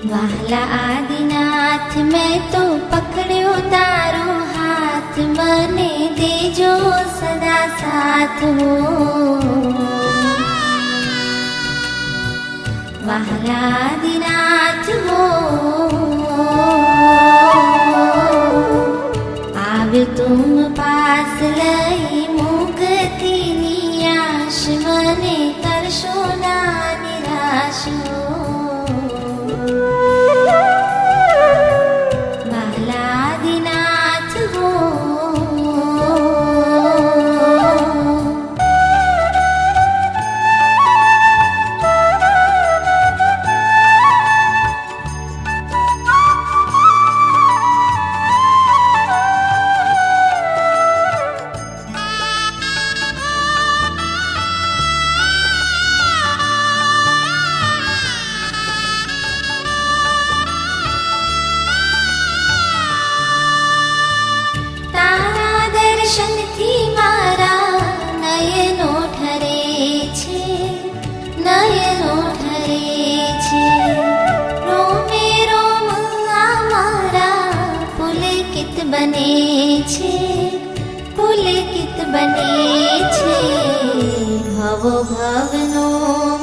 વહાલા આદિનાથ મેં તો પકડ્યો તારો હાથ, મને દેજો સદા સાથ હો. વહાલા આદિનાથ હો, આવ્યો તુમ પાસ લઈ મુક્તિની આશ, મને કરશો ના નિરાશ હો. વહાલા આદિનાથ હો, દર્શનથી મારા નયનો ઠરે છે, નયનો ઠરે છે. રોમે રોમ આ મારા પુલકિત બને છે, પુલકિત બને છે. ભવો ભવનો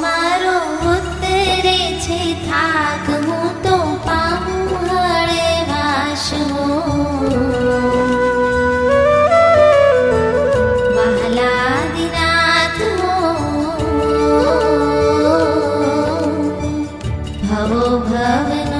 મારો ઉતરે છે થાક, હું તો પામું હળવાશ હો. ભવો ભવનો